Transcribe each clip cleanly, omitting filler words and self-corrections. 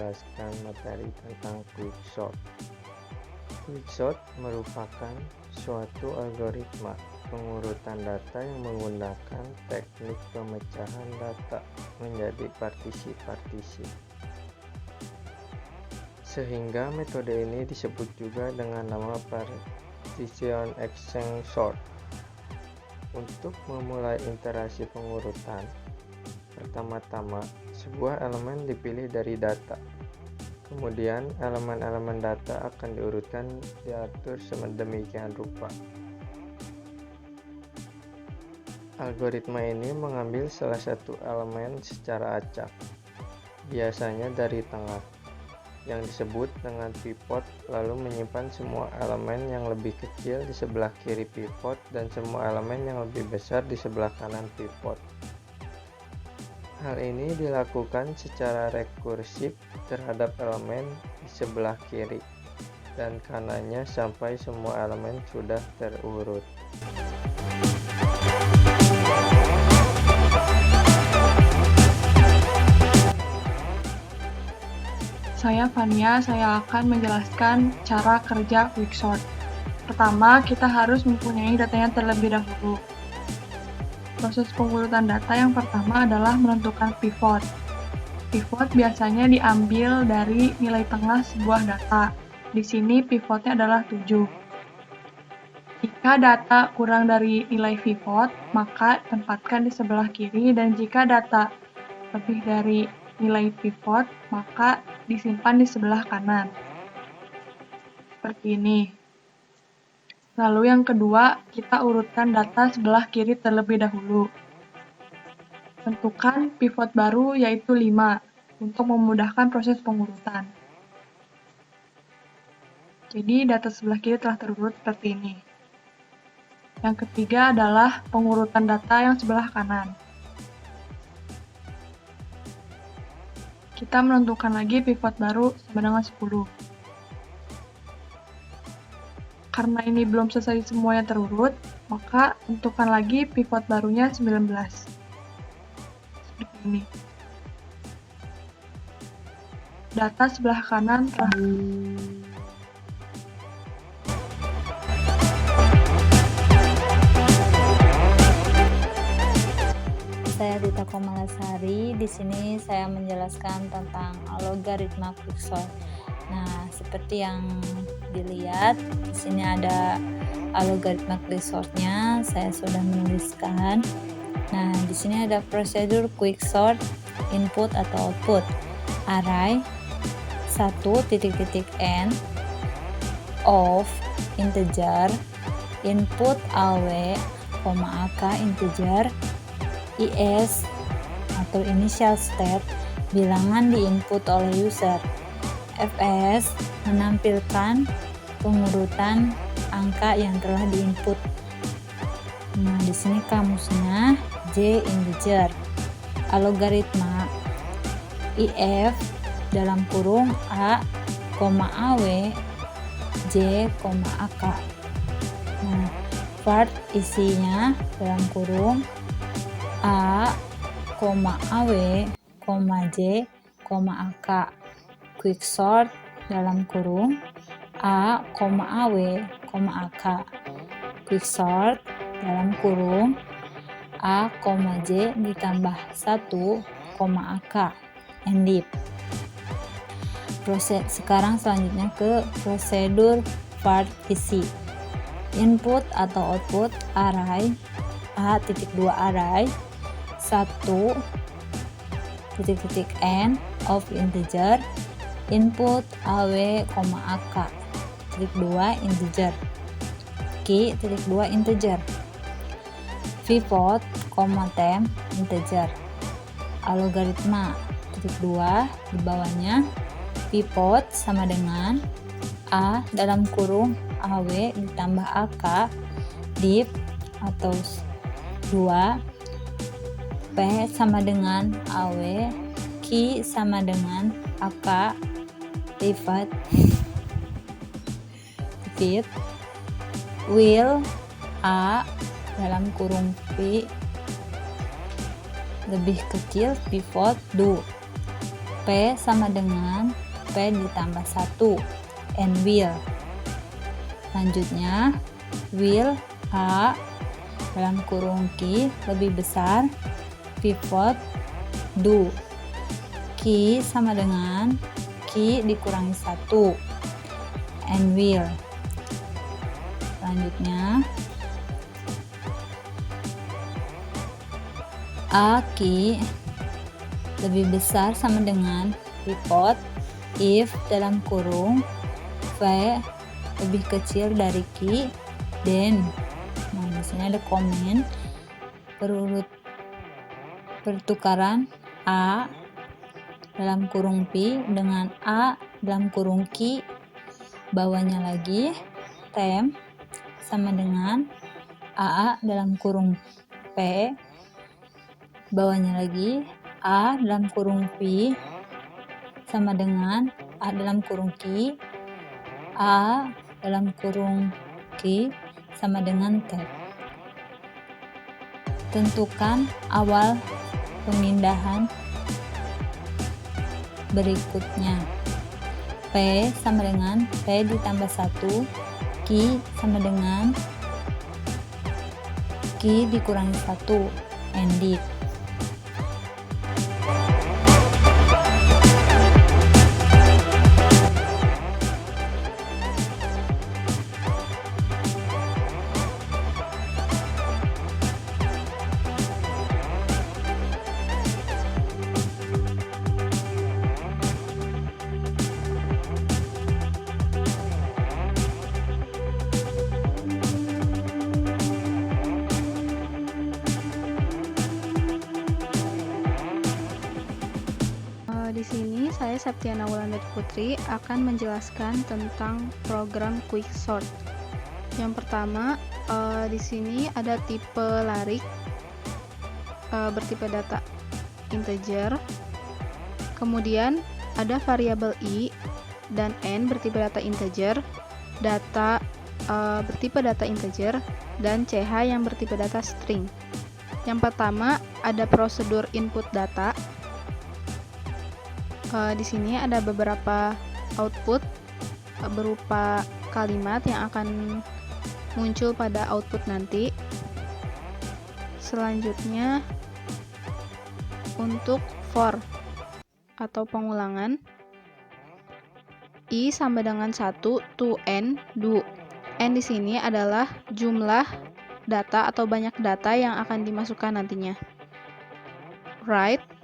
menjelaskan materi tentang quicksort. Quicksort merupakan suatu algoritma pengurutan data yang menggunakan teknik pemecahan data menjadi partisi-partisi. Sehingga metode ini disebut juga dengan nama partition extension sort. Untuk memulai iterasi pengurutan, pertama-tama sebuah elemen dipilih dari data. Kemudian elemen-elemen data akan diurutkan diatur sedemikian rupa. Algoritma ini mengambil salah satu elemen secara acak, biasanya dari tengah, yang disebut dengan pivot, lalu menyimpan semua elemen yang lebih kecil di sebelah kiri pivot dan semua elemen yang lebih besar di sebelah kanan pivot. Hal ini dilakukan secara rekursif terhadap elemen di sebelah kiri dan kanannya sampai semua elemen sudah terurut. Saya Fania, saya akan menjelaskan cara kerja quicksort. Pertama, kita harus mempunyai datanya terlebih dahulu. Proses pengurutan data yang pertama adalah menentukan pivot. Pivot biasanya diambil dari nilai tengah sebuah data. Di sini pivotnya adalah 7. Jika data kurang dari nilai pivot, maka tempatkan di sebelah kiri, dan jika data lebih dari nilai pivot, maka disimpan di sebelah kanan. Seperti ini. Lalu yang kedua, kita urutkan data sebelah kiri terlebih dahulu. Tentukan pivot baru yaitu 5 untuk memudahkan proses pengurutan. Jadi data sebelah kiri telah terurut seperti ini. Yang ketiga adalah pengurutan data yang sebelah kanan. Kita menentukan lagi pivot baru sama dengan 10. Karena ini belum selesai semuanya terurut, maka tentukan lagi pivot barunya 19. Seperti ini. Data sebelah kanan telah Saya Dita Komalasari. Di sini saya menjelaskan tentang logaritma quicksort. Nah, seperti yang dilihat, di sini ada logaritma quicksortnya. Saya sudah menuliskan. Nah, di sini ada prosedur quicksort, input atau output, array 1.n of integer, input aw, ak integer, is atau initial state, bilangan diinput oleh user. Fs menampilkan pengurutan angka yang telah diinput. Nah, di sini kamusnya J integer. Algoritma if dalam kurung a, aw, j, ak. Nah, part isinya dalam kurung a, aw, j, ak. Quicksort dalam kurung a, aw, ak. Quicksort dalam kurung a, j ditambah 1, ak. Endip. Sekarang selanjutnya ke prosedur part isi. Input atau output array a.2 array 1.n of integer, input aw, ak, 2 integer, key.2 integer, pivot, temp integer. Algoritma .2 di bawahnya, pivot sama dengan a dalam kurung aw ditambah ak, div atau 2, p sama dengan aw, key sama dengan ak, pivot, will a dalam kurung p lebih kecil pivot do. P sama dengan P ditambah 1, and will. Selanjutnya, will A dalam kurung Q lebih besar, pivot do. Q sama dengan Q dikurangi 1, and will. Selanjutnya, A Q lebih besar sama dengan pivot if dalam kurung V lebih kecil dari Q, then. Nah, di sini ada komen pertukaran A dalam kurung P dengan A dalam kurung Q, bawahnya lagi tem sama dengan AA dalam kurung P, bawahnya lagi A dalam kurung P sama dengan A dalam kurung Q, A dalam kurung Q sama dengan T. Tentukan awal pemindahan berikutnya. P sama dengan P ditambah 1, Q sama dengan Q dikurangi 1, ended. Di sini saya Septiana Wulandari Putri akan menjelaskan tentang program Quicksort. Yang pertama, di sini ada tipe larik bertipe data integer. Kemudian ada variabel i dan n bertipe data integer, data bertipe data integer, dan ch yang bertipe data string. Yang pertama ada prosedur input data. Di sini ada beberapa output berupa kalimat yang akan muncul pada output nanti. Selanjutnya untuk for atau pengulangan, i sama dengan 1 to n do. N di sini adalah jumlah data atau banyak data yang akan dimasukkan nantinya. Write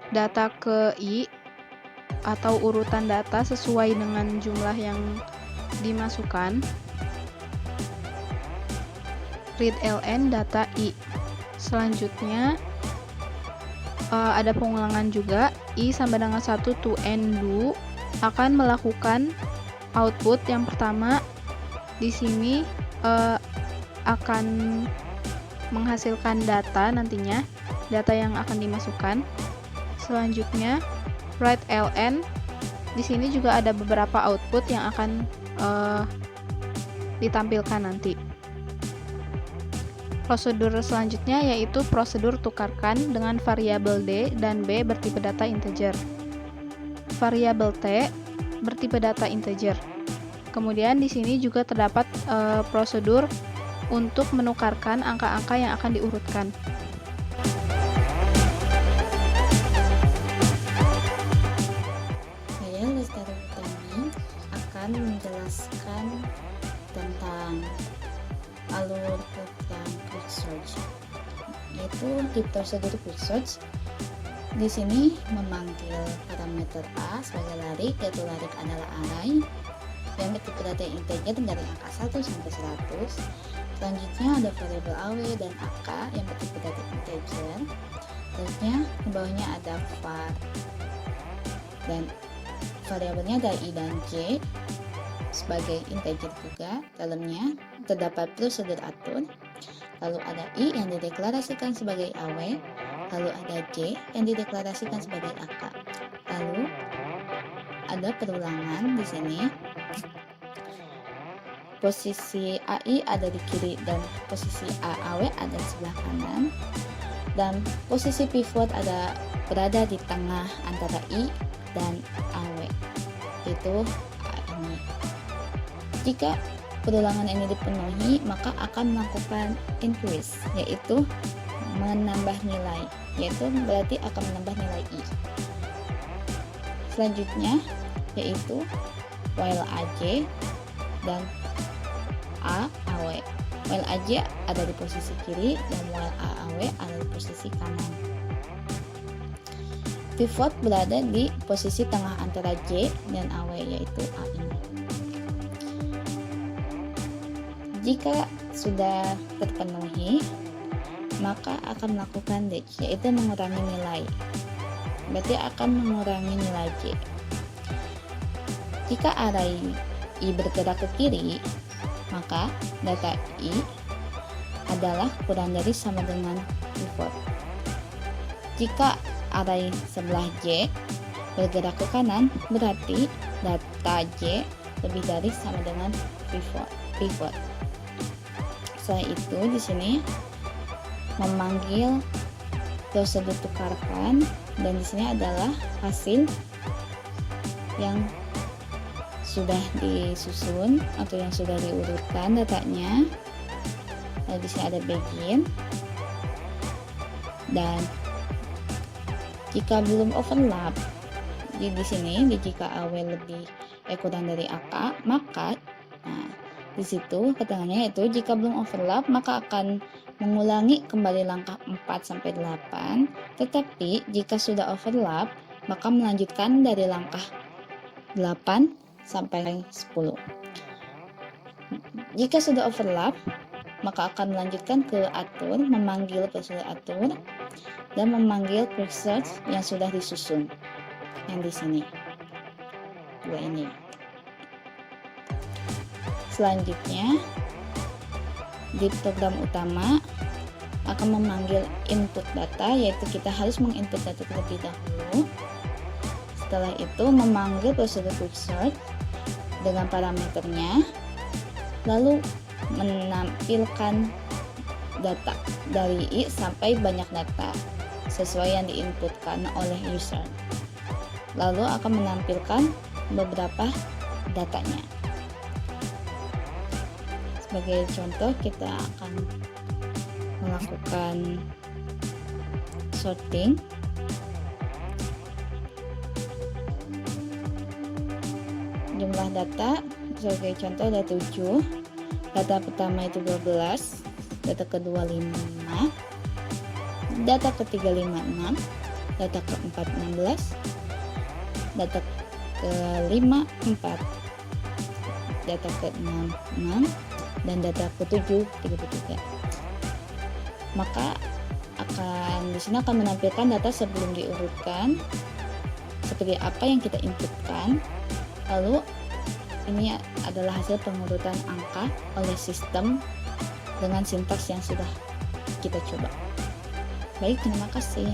data ke i atau urutan data sesuai dengan jumlah yang dimasukkan. Read ln data i. Selanjutnya ada pengulangan juga, i sama dengan 1 to n do akan melakukan output yang pertama. Di sini akan menghasilkan data nantinya, data yang akan dimasukkan. Selanjutnya write ln. Di sini juga ada beberapa output yang akan ditampilkan nanti. Prosedur selanjutnya yaitu prosedur tukarkan dengan variabel d dan b bertipe data integer. Variabel t bertipe data integer. Kemudian di sini juga terdapat prosedur untuk menukarkan angka-angka yang akan diurutkan. Menjelaskan tentang alur program Quicksort, yaitu di prosedur Quicksort. Di sini memanggil parameter A sebagai larik, yaitu larik adalah array yang bertipe data integer dari angka 1 sampai 100. Selanjutnya ada variabel aw dan ak yang bertipe data integer. Selanjutnya di bawahnya ada var dan variabelnya ada i dan j sebagai integer juga. Dalamnya terdapat prosedur atur, lalu ada i yang dideklarasikan sebagai aw, lalu ada j yang dideklarasikan sebagai ak, lalu ada perulangan. Di sini posisi ai ada di kiri dan posisi aw ada di sebelah kanan. dan posisi pivot berada di tengah antara I dan AW, itu ini. Jika perulangan ini dipenuhi, maka akan melakukan increase, yaitu menambah nilai, yaitu berarti akan menambah nilai I. Selanjutnya yaitu while AJ dan AAW. While AJ ada di posisi kiri dan while AAW ada di posisi kanan. Pivot berada di posisi tengah antara J dan AW, yaitu A ini. Jika sudah terpenuhi, maka akan melakukan dash, yaitu mengurangi nilai. Berarti akan mengurangi nilai J. Jika array I bergerak ke kiri, maka data I adalah kurang dari sama dengan pivot. Jika array sebelah J bergerak ke kanan, berarti data J lebih dari sama dengan pivot. Setelah itu di sini memanggil prosedur tukarkan, dan di sini adalah hasil yang sudah disusun atau yang sudah diurutkan datanya. Lalu di sini ada begin, dan jika belum overlap di sini jika AW lebih kurang dari AK, maka di situ keterangannya itu jika belum overlap maka akan mengulangi kembali langkah 4 sampai 8, tetapi jika sudah overlap maka melanjutkan dari langkah 8 sampai 10. Jika sudah overlap maka akan melanjutkan ke atur, memanggil prosedur atur dan memanggil quick search yang sudah disusun yang di sini, dua ini. Selanjutnya di program utama akan memanggil input data, yaitu kita harus menginput data terlebih dahulu. Setelah itu memanggil prosedur quick search dengan parameternya, lalu menampilkan data dari I sampai banyak data sesuai yang diinputkan oleh user. Lalu akan menampilkan beberapa datanya. Sebagai contoh, kita akan melakukan sorting. Jumlah data sebagai contoh ada 7. Data pertama itu 12, data kedua 5, data ketiga 5, 6, data keempat 16, data kelima 4, data keenam 6, dan data ke-7 33. Maka di sini akan menampilkan data sebelum diurutkan seperti apa yang kita inputkan. Lalu ini adalah hasil pengurutan angka oleh sistem dengan sintaks yang sudah kita coba. Baik, terima kasih.